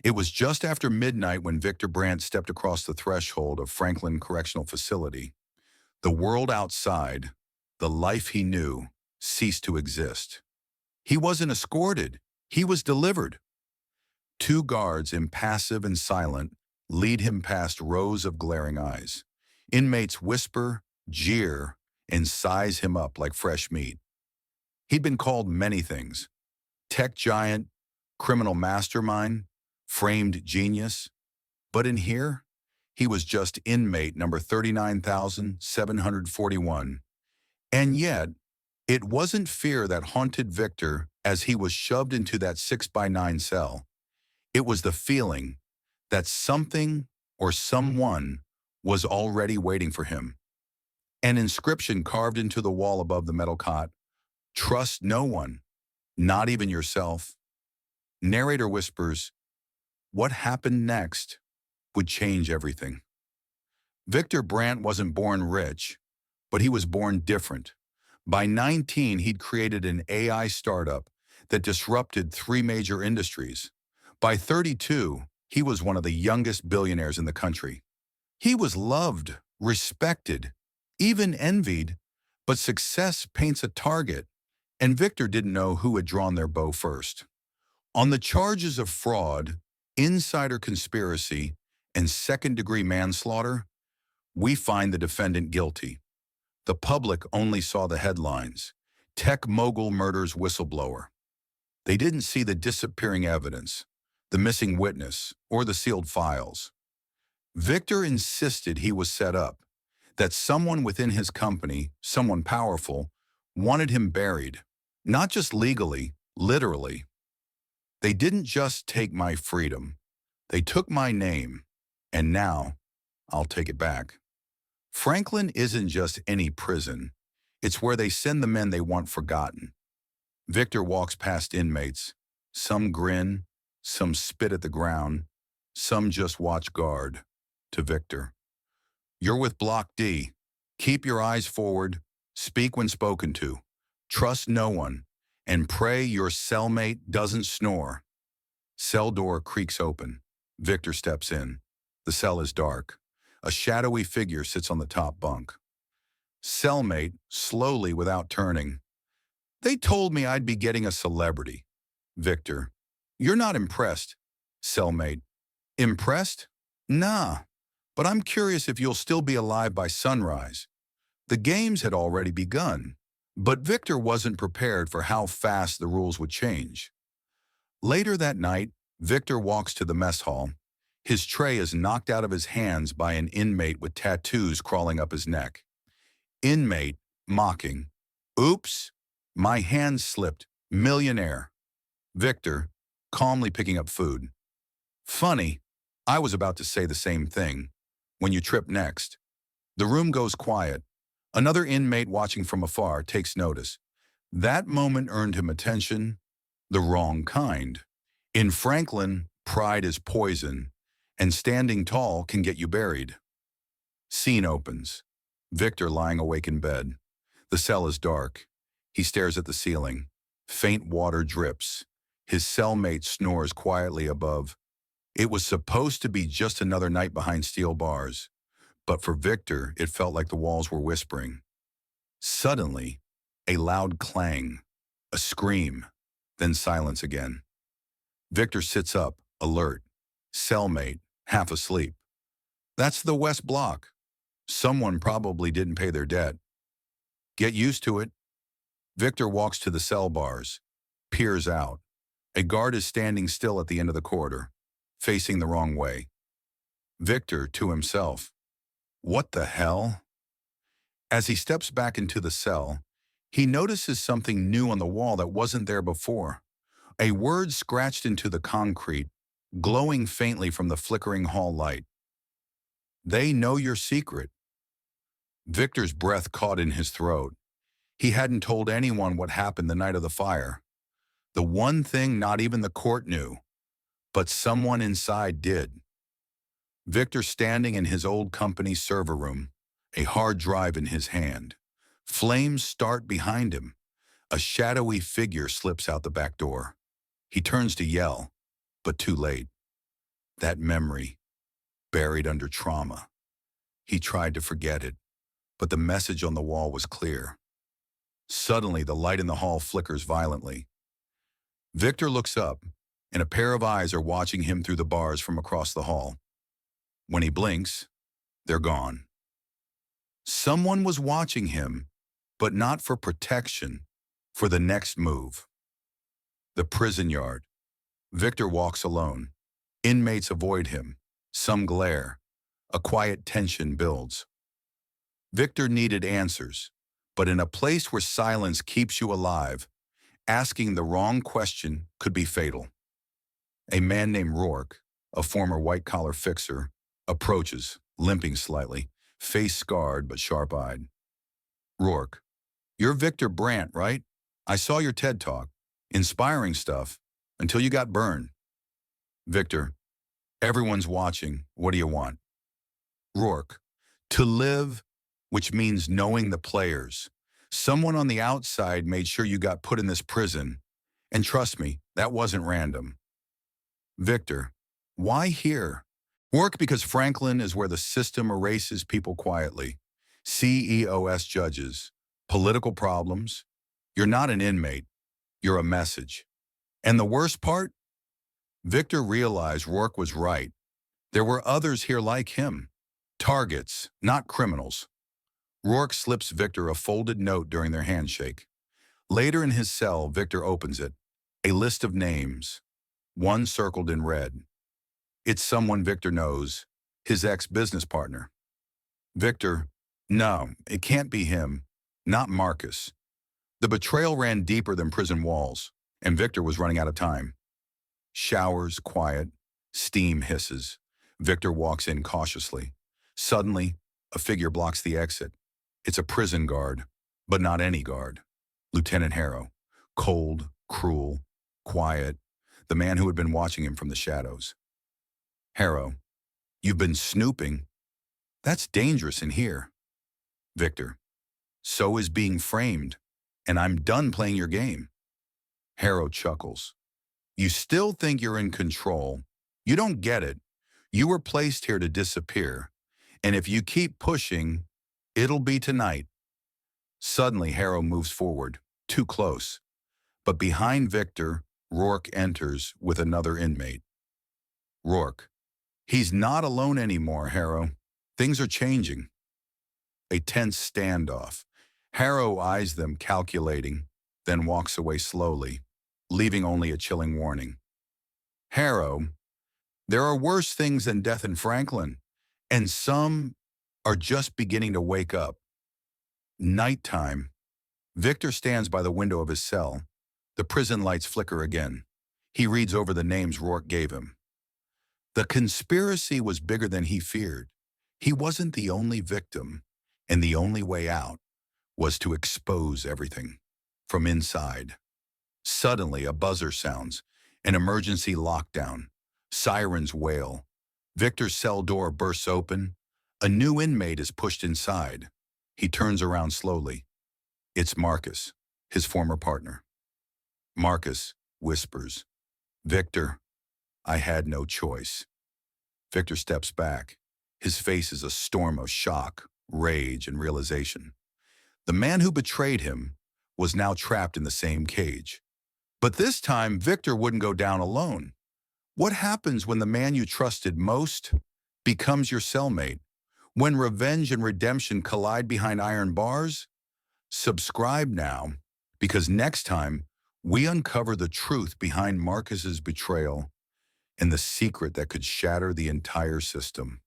It was just after midnight when Victor Brandt stepped across the threshold of Franklin Correctional Facility. The world outside, the life he knew, ceased to exist. He wasn't escorted. He was delivered. Two guards, impassive and silent, lead him past rows of glaring eyes. Inmates whisper, jeer, and size him up like fresh meat. He'd been called many things: tech giant, criminal mastermind, framed genius. But in here, he was just inmate number 39,741. And yet, it wasn't fear that haunted Victor as he was shoved into that 6 by 9 cell. It was the feeling that something or someone was already waiting for him. An inscription carved into the wall above the metal cot: "Trust no one, not even yourself." Narrator whispers, what happened next would change everything. Victor Brandt wasn't born rich, but he was born different. By 19, he'd created an AI startup that disrupted 3 major industries. By 32, he was one of the youngest billionaires in the country. He was loved, respected, even envied, but success paints a target, and Victor didn't know who had drawn their bow first. On the charges of fraud, insider conspiracy, and second-degree manslaughter, we find the defendant guilty. The public only saw the headlines: tech mogul murders whistleblower. They didn't see the disappearing evidence, the missing witness, or the sealed files. Victor insisted he was set up, that someone within his company, someone powerful, wanted him buried, not just legally, literally. They didn't just take my freedom, they took my name, and now I'll take it back. Franklin isn't just any prison, it's where they send the men they want forgotten. Victor walks past inmates. Some grin, some spit at the ground, some just watch guard. To Victor, "You're with Block D. Keep your eyes forward, speak when spoken to, trust no one, and pray your cellmate doesn't snore." Cell door creaks open. Victor steps in. The cell is dark. A shadowy figure sits on the top bunk. Cellmate, slowly without turning, "They told me I'd be getting a celebrity." Victor, "You're not impressed." Cellmate, "Impressed? Nah, but I'm curious if you'll still be alive by sunrise." The games had already begun, but Victor wasn't prepared for how fast the rules would change. Later that night, Victor walks to the mess hall. His tray is knocked out of his hands by an inmate with tattoos crawling up his neck. Inmate, mocking, "Oops, my hand slipped, millionaire." Victor, calmly picking up food, "Funny, I was about to say the same thing. When you trip next." The room goes quiet. Another inmate watching from afar takes notice. That moment earned him attention, the wrong kind. In Franklin, pride is poison, and standing tall can get you buried. Scene opens. Victor lying awake in bed. The cell is dark. He stares at the ceiling. Faint water drips. His cellmate snores quietly above. It was supposed to be just another night behind steel bars, but for Victor, it felt like the walls were whispering. Suddenly, a loud clang, a scream, then silence again. Victor sits up, alert. Cellmate, half asleep. That's the West Block. Someone probably didn't pay their debt. Get used to it. Victor walks to the cell bars, peers out. A guard is standing still at the end of the corridor, facing the wrong way. Victor, to himself, what the hell? As he steps back into the cell, he notices something new on the wall that wasn't there before. A word scratched into the concrete, glowing faintly from the flickering hall light. "They know your secret." Victor's breath caught in his throat. He hadn't told anyone what happened the night of the fire. The one thing not even the court knew, but someone inside did. Victor standing in his old company server room, a hard drive in his hand. Flames start behind him. A shadowy figure slips out the back door. He turns to yell, but too late. That memory, buried under trauma. He tried to forget it, but the message on the wall was clear. Suddenly, the light in the hall flickers violently. Victor looks up, and a pair of eyes are watching him through the bars from across the hall. When he blinks, they're gone. Someone was watching him, but not for protection, for the next move. The prison yard. Victor walks alone. Inmates avoid him. Some glare. A quiet tension builds. Victor needed answers, but in a place where silence keeps you alive, asking the wrong question could be fatal. A man named Rourke, a former white-collar fixer, approaches, limping slightly, face scarred but sharp-eyed. Rourke, you're Victor Brandt, right? I saw your TED Talk. Inspiring stuff, until you got burned. Victor, everyone's watching. What do you want? Rourke, to live, which means knowing the players. Someone on the outside made sure you got put in this prison. And trust me, that wasn't random. Victor, why here? Rourke, because Franklin is where the system erases people quietly. CEOS judges, political problems. You're not an inmate. You're a message. And the worst part? Victor realized Rourke was right. There were others here like him. Targets, not criminals. Rourke slips Victor a folded note during their handshake. Later in his cell, Victor opens it. A list of names. One circled in red. It's someone Victor knows, his ex-business partner. Victor, no, it can't be him. Not Marcus. The betrayal ran deeper than prison walls, and Victor was running out of time. Showers quiet, steam hisses. Victor walks in cautiously. Suddenly, a figure blocks the exit. It's a prison guard, but not any guard. Lieutenant Harrow, cold, cruel, quiet, the man who had been watching him from the shadows. Harrow, you've been snooping. That's dangerous in here. Victor, so is being framed. And I'm done playing your game. Harrow chuckles. You still think you're in control. You don't get it. You were placed here to disappear. And if you keep pushing, it'll be tonight. Suddenly, Harrow moves forward, too close. But behind Victor, Rourke enters with another inmate. Rourke, he's not alone anymore, Harrow. Things are changing. A tense standoff. Harrow eyes them, calculating, then walks away slowly, leaving only a chilling warning. Harrow, there are worse things than death in Franklin, and some are just beginning to wake up. Nighttime. Victor stands by the window of his cell. The prison lights flicker again. He reads over the names Rourke gave him. The conspiracy was bigger than he feared. He wasn't the only victim, and the only way out was to expose everything from inside. Suddenly, a buzzer sounds, an emergency lockdown. Sirens wail. Victor's cell door bursts open. A new inmate is pushed inside. He turns around slowly. It's Marcus, his former partner. Marcus whispers, Victor, I had no choice. Victor steps back. His face is a storm of shock, rage, and realization. The man who betrayed him was now trapped in the same cage. But this time, Victor wouldn't go down alone. What happens when the man you trusted most becomes your cellmate? When revenge and redemption collide behind iron bars? Subscribe now, because next time, we uncover the truth behind Marcus's betrayal and the secret that could shatter the entire system.